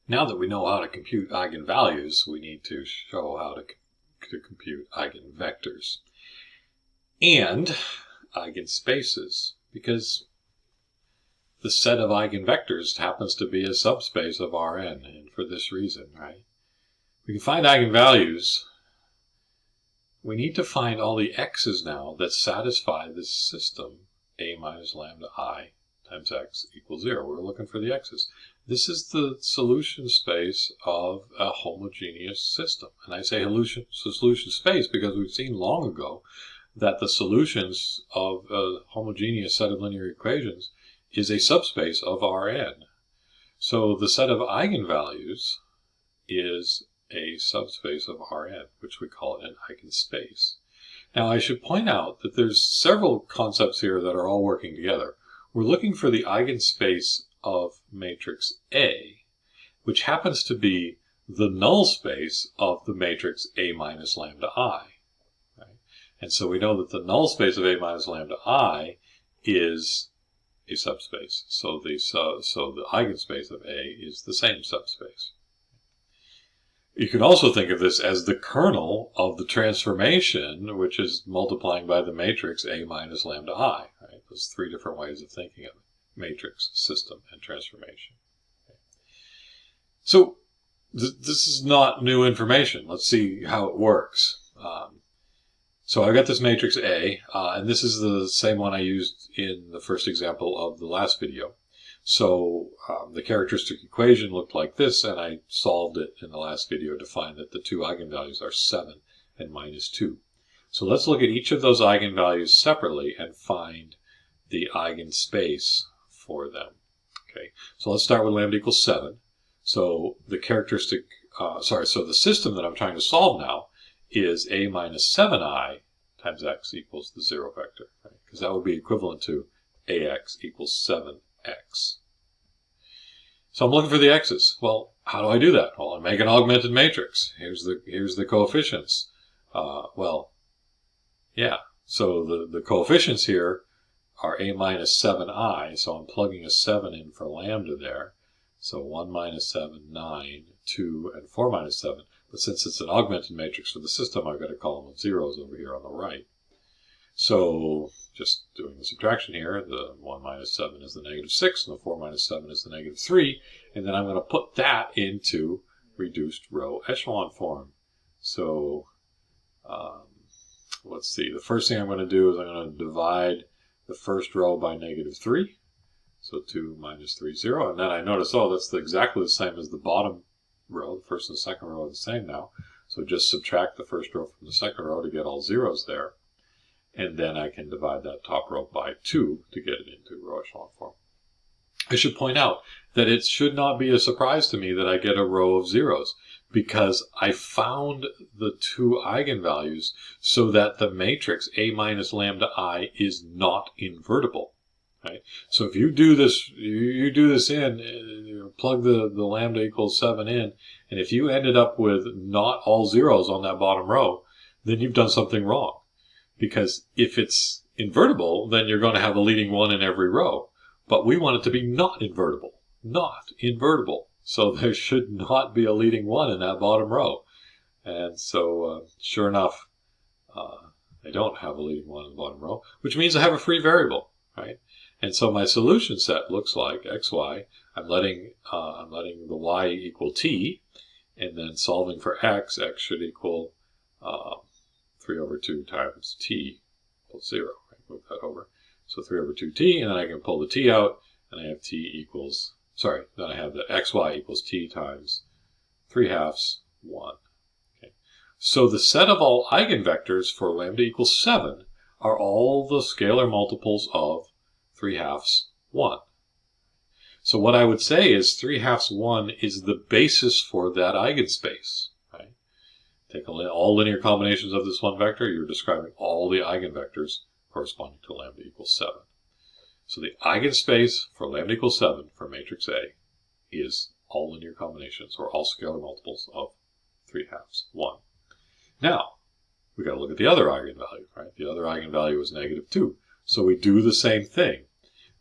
Now that we know how to compute eigenvalues, we need to show how to compute eigenvectors and eigenspaces, because the set of eigenvectors happens to be a subspace of Rn, and for this reason, right? We can find eigenvalues. We need to find all the x's now that satisfy this system, a minus lambda I times x equals 0. We're looking for the x's. This is the solution space of a homogeneous system. And I say solution space because we've seen long ago that the solutions of a homogeneous set of linear equations is a subspace of Rn. So the set of eigenvalues is a subspace of Rn, which we call an eigenspace. Now I should point out that there's several concepts here that are all working together. We're looking for the eigenspace of matrix A, which happens to be the null space of the matrix A minus lambda I. Right? And so we know that the null space of A minus lambda I is a subspace. So the eigenspace of A is the same subspace. You can also think of this as the kernel of the transformation, which is multiplying by the matrix A minus lambda I. Right? There's three different ways of thinking of it: matrix, system, and transformation. Okay. So this is not new information. Let's see how it works. So I got this matrix A, and this is the same one I used in the first example of the last video. So the characteristic equation looked like this, and I solved it in the last video to find that the two eigenvalues are 7 and minus 2. So let's look at each of those eigenvalues separately and find the eigenspace for them. Okay, so let's start with lambda equals 7. So the so the system that I'm trying to solve now is a minus 7i times x equals the 0 vector, right? Because that would be equivalent to ax equals 7x. So I'm looking for the x's. Well, how do I do that? Well, I make an augmented matrix. Here's the coefficients. So the coefficients here are a minus 7i, so I'm plugging a 7 in for lambda there. So 1 minus 7, 9, 2, and 4 minus 7. But since it's an augmented matrix for the system, I've got a column of zeros over here on the right. So just doing the subtraction here, the 1 minus 7 is the negative 6, and the 4 minus 7 is the negative 3. And then I'm going to put that into reduced row echelon form. So let's see. The first thing I'm going to do is I'm going to divide the first row by negative 3. So 2 minus 3, 0. And then I notice, oh, that's exactly the same as the bottom row. The first and the second row are the same now. So just subtract the first row from the second row to get all zeros there. And then I can divide that top row by 2 to get it into row echelon form. I should point out that it should not be a surprise to me that I get a row of zeros, because I found the two eigenvalues so that the matrix A minus lambda I is not invertible. Right? So if you do this, you plug the lambda equals 7 in, and if you ended up with not all zeros on that bottom row, then you've done something wrong. Because if it's invertible, then you're going to have a leading one in every row. But we want it to be not invertible. Not invertible. So there should not be a leading one in that bottom row. And so, sure enough, I don't have a leading one in the bottom row, which means I have a free variable, right? And so my solution set looks like xy. I'm letting the y equal t, and then solving for x should equal 3 over 2 times t equals 0. Right? Move that over. So 3 over 2t, and then I can pull the t out, and I have then I have the xy equals t times 3/2, 1. Okay. So the set of all eigenvectors for lambda equals 7 are all the scalar multiples of 3/2, 1. So what I would say is 3/2, 1 is the basis for that eigenspace. Right? Take all linear combinations of this one vector, you're describing all the eigenvectors corresponding to lambda equals 7. So the eigenspace for lambda equals 7 for matrix A is all linear combinations, or all scalar multiples of 3/2, 1. Now, we've got to look at the other eigenvalue, right? The other eigenvalue is negative 2. So we do the same thing.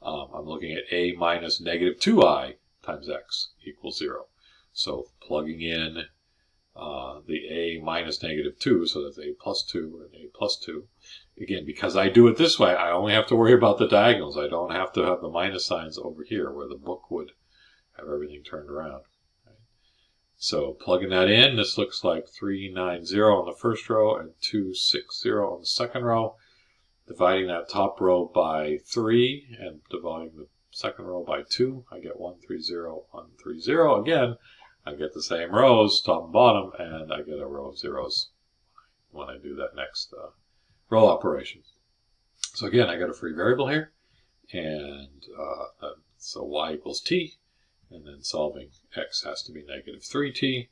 I'm looking at a minus negative 2i times x equals 0. So plugging in the a minus -2, so that's a plus 2 and a plus 2. Again, because I do it this way, I only have to worry about the diagonals. I don't have to have the minus signs over here where the book would have everything turned around. Right? So plugging that in, this looks like 390 on the first row and 260 on the second row. Dividing that top row by 3 and dividing the second row by 2, I get 130, 130. Again, I get the same rows, top and bottom, and I get a row of zeros when I do that next row operation. So again, I got a free variable here, and so y equals t, and then solving x has to be -3t,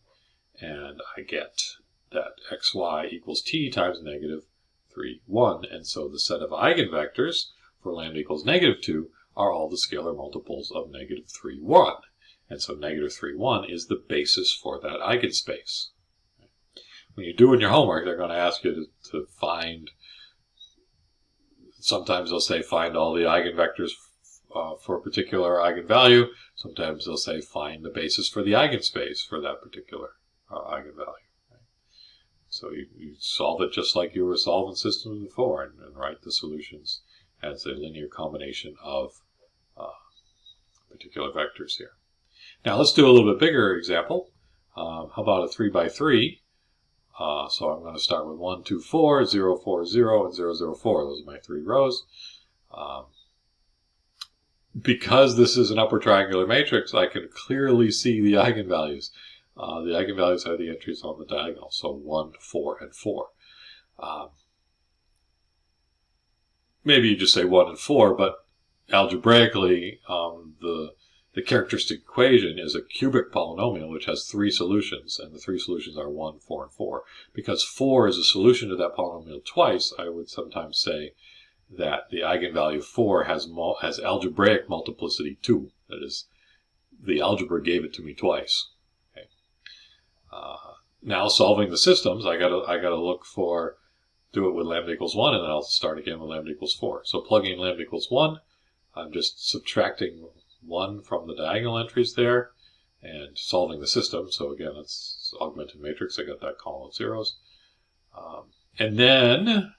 and I get that xy equals t times -3, 1, and so the set of eigenvectors for lambda equals -2 are all the scalar multiples of -3, 1. And so -3, 1 is the basis for that eigenspace. When you're doing your homework, they're going to ask you to find, sometimes they'll say find all the eigenvectors for a particular eigenvalue. Sometimes they'll say find the basis for the eigenspace for that particular eigenvalue. Right? So you solve it just like you were solving systems before and write the solutions as a linear combination of particular vectors here. Now let's do a little bit bigger example. How about a 3 by 3? So I'm going to start with 1, 2, 4, 0, 4, 0, and 0, 0, 4. Those are my 3 rows. Because this is an upper triangular matrix, I can clearly see the eigenvalues. The eigenvalues are the entries on the diagonal, so 1, 4, and 4. Maybe you just say 1 and 4, but algebraically, the characteristic equation is a cubic polynomial which has 3 solutions, and the 3 solutions are 1, 4, and 4. Because 4 is a solution to that polynomial twice, I would sometimes say that the eigenvalue 4 has algebraic multiplicity 2. That is, the algebra gave it to me twice. Okay. Now solving the systems, I gotta look for, do it with lambda equals 1, and then I'll start again with lambda equals 4. So plugging in lambda equals 1, I'm just subtracting 1 from the diagonal entries there and solving the system. So again, it's augmented matrix. I got that column of zeros. And then,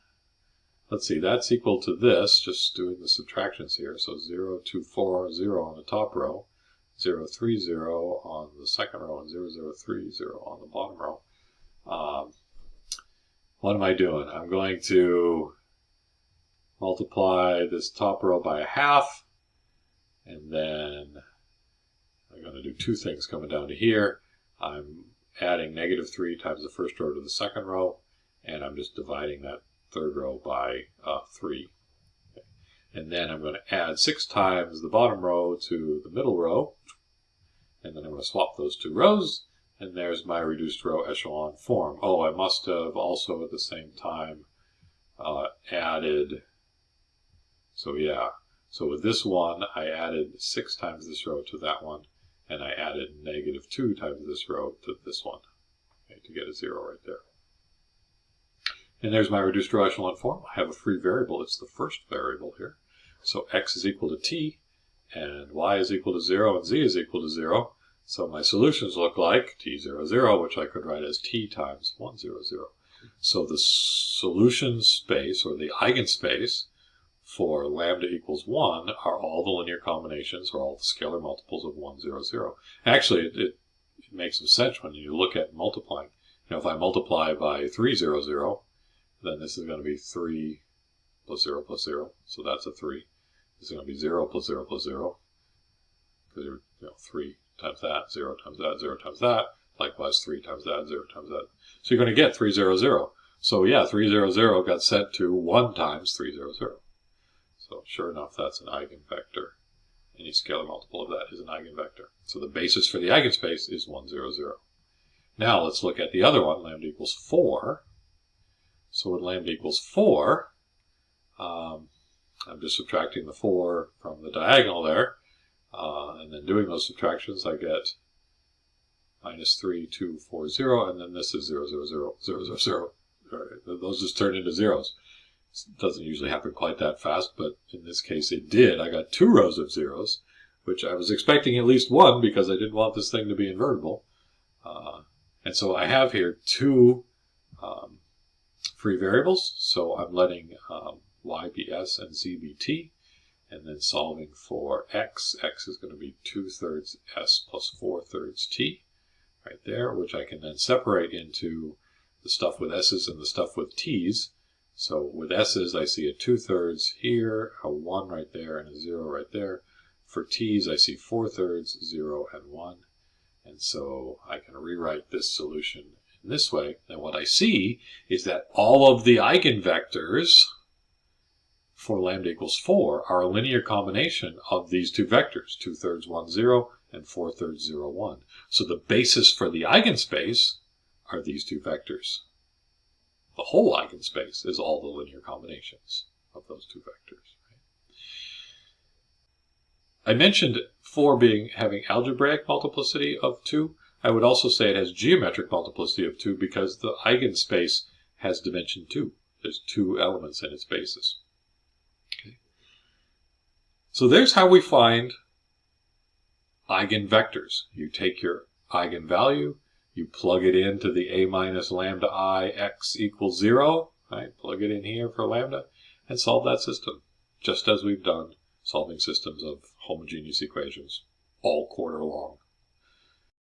let's see, that's equal to this, just doing the subtractions here. So 0, 2, 4, 0 on the top row, 0, 3, 0 on the second row, and 0, 0, 3, 0 on the bottom row. What am I doing? I'm going to multiply this top row by 1/2. And then I'm going to do 2 things coming down to here. I'm adding -3 times the first row to the second row, and I'm just dividing that third row by 3. Okay. And then I'm going to add 6 times the bottom row to the middle row, and then I'm going to swap those 2 rows, and there's my reduced row echelon form. Oh, I must have also at the same time added, so yeah. So with this one, I added 6 times this row to that one, and I added -2 times this row to this one, okay, to get a 0 right there. And there's my reduced row echelon form. I have a free variable. It's the first variable here. So x is equal to t, and y is equal to 0, and z is equal to 0. So my solutions look like t, 0, 0, which I could write as t times 1, 0, 0. So the solution space, or the eigenspace, for lambda equals 1 are all the linear combinations, or all the scalar multiples of 1, 0, 0. Actually, it makes some sense when you look at multiplying. You know, if I multiply by 3, 0, 0, then this is going to be 3 plus 0 plus 0, so that's a 3. This is going to be 0 plus 0 plus 0, because you're 3 times that, 0 times that, 0 times that, likewise 3 times that, 0 times that. So you're going to get 3, 0, 0. So yeah, 3, 0, 0 got set to 1 times 3, 0, 0. So sure enough, that's an eigenvector. Any scalar multiple of that is an eigenvector. So the basis for the eigenspace is 1, 0, 0. Now let's look at the other one, lambda equals 4. So with lambda equals 4, I'm just subtracting the 4 from the diagonal there. And then doing those subtractions, I get -3, 2, 4, 0, and then this is 0, 0, 0, 0, 0, 0. Right. Those just turn into zeros. It doesn't usually happen quite that fast, but in this case it did. I got 2 rows of zeros, which I was expecting at least 1 because I didn't want this thing to be invertible. And so I have here two free variables. So I'm letting y be s and z be t. And then solving for x. X is going to be 2/3 s plus 4/3 t right there, which I can then separate into the stuff with s's and the stuff with t's. So with s's, I see a 2/3 here, a 1 right there, and a 0 right there. For t's, I see 4/3, 0, and 1. And so I can rewrite this solution in this way. And what I see is that all of the eigenvectors for lambda equals 4 are a linear combination of these two vectors, 2/3, 1, 0, and 4/3, 0, 1. So the basis for the eigenspace are these two vectors. The whole eigenspace is all the linear combinations of those two vectors. Right? I mentioned 4 having algebraic multiplicity of 2. I would also say it has geometric multiplicity of 2 because the eigenspace has dimension 2. There's 2 elements in its basis. Okay. So there's how we find eigenvectors. You take your eigenvalue, you plug it into the a minus lambda I x equals 0, right? Plug it in here for lambda, and solve that system, just as we've done solving systems of homogeneous equations all quarter long.